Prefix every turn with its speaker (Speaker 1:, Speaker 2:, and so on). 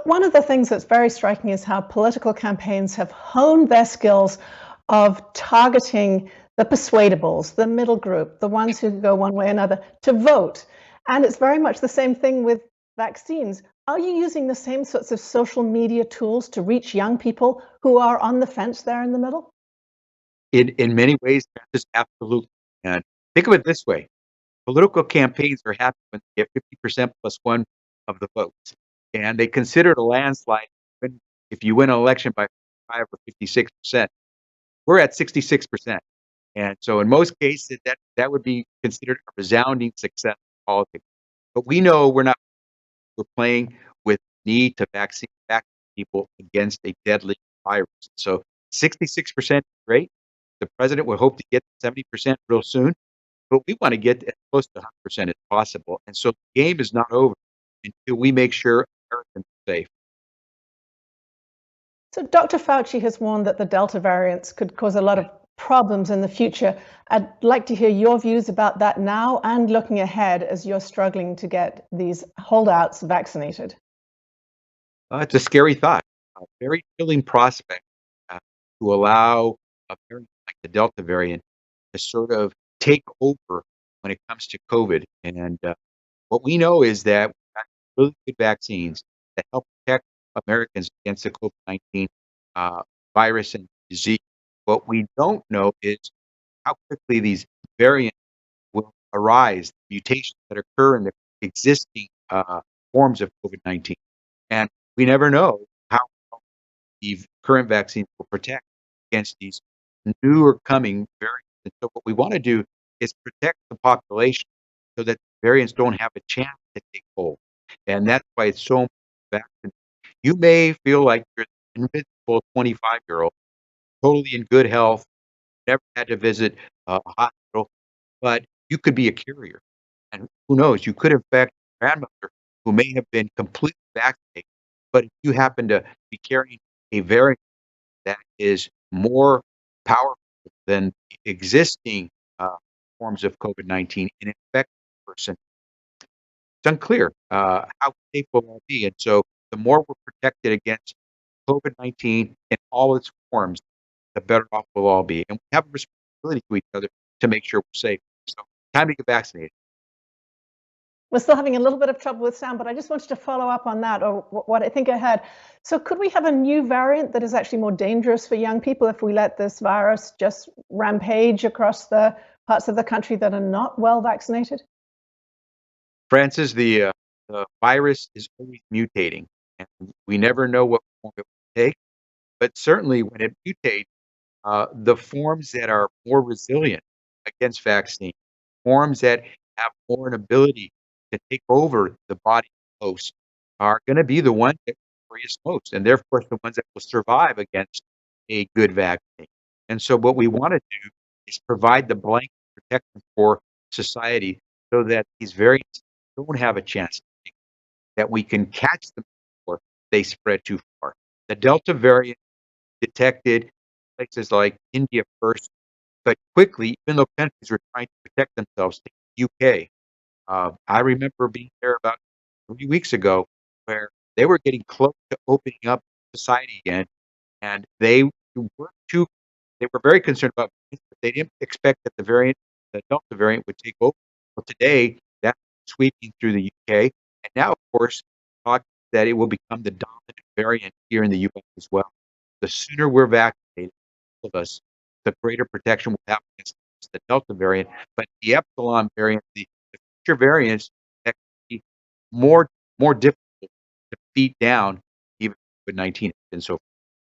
Speaker 1: one of the things that's very striking is how political campaigns have honed their skills of targeting the persuadables, the middle group, the ones who go one way or another, to vote. And it's very much the same thing with vaccines. Are you using the same sorts of social media tools to reach young people who are on the fence there in the middle?
Speaker 2: In many ways, that is absolutely. And think of it this way: political campaigns are happy when they get 50% plus one of the votes, and they consider it a landslide if you win an election by 5 or 56%. We're at 66%, and so in most cases, that would be considered a resounding success in politics. But we know we're playing with need to vaccinate people against a deadly virus. So 66% is great. The president would hope to get 70% real soon, but we want to get as close to 100% as possible. And so the game is not over until we make sure Americans are safe.
Speaker 1: So Dr. Fauci has warned that the Delta variants could cause a lot of problems in the future. I'd like to hear your views about that now and looking ahead as you're struggling to get these holdouts vaccinated.
Speaker 2: It's a scary thought, a very chilling prospect to allow a variant like the Delta variant to sort of take over when it comes to COVID. And what we know is that we've got really good vaccines that help protect Americans against the COVID-19 virus and disease. What we don't know is how quickly these variants will arise, mutations that occur in the existing forms of COVID-19. And we never know how well the current vaccines will protect against these newer coming variants. And so what we want to do is protect the population so that variants don't have a chance to take hold. And that's why it's so important. You may feel like you're an invincible 25-year-old, totally in good health, never had to visit a hospital, but you could be a carrier. And who knows, you could infect a grandmother who may have been completely vaccinated. But if you happen to be carrying a variant that is more powerful than the existing forms of COVID-19 and infect the person, it's unclear how safe will that be. And so the more we're protected against COVID-19 in all its forms, the better off we'll all be. And we have a responsibility to each other to make sure we're safe. So time to get vaccinated.
Speaker 1: We're still having a little bit of trouble with sound, but I just wanted to follow up on that, or what I think I heard. So could we have a new variant that is actually more dangerous for young people if we let this virus just rampage across the parts of the country that are not well vaccinated?
Speaker 2: Francis, the virus is always mutating, and we never know what form it will take. But certainly when it mutates, the forms that are more resilient against vaccine, forms that have more an ability to take over the body host, are going to be the ones that worry us most, and therefore the ones that will survive against a good vaccine. And so what we want to do is provide the blanket protection for society so that these variants don't have a chance, that we can catch them before they spread too far. The Delta variant detected places like India first, but quickly, even though countries were trying to protect themselves, take the UK. I remember being there about 3 weeks ago where they were getting close to opening up society again, and weren't too, they were very concerned about it, but they didn't expect that the Delta variant would take over. Well, today, that's sweeping through the UK, and now, of course, talk that it will become the dominant variant here in the US as well. The sooner we're vaccinated, all of us, the greater protection we'll have against the Delta variant. But the Epsilon variant, the future variants, that can be more difficult to beat down, even COVID-19 has been so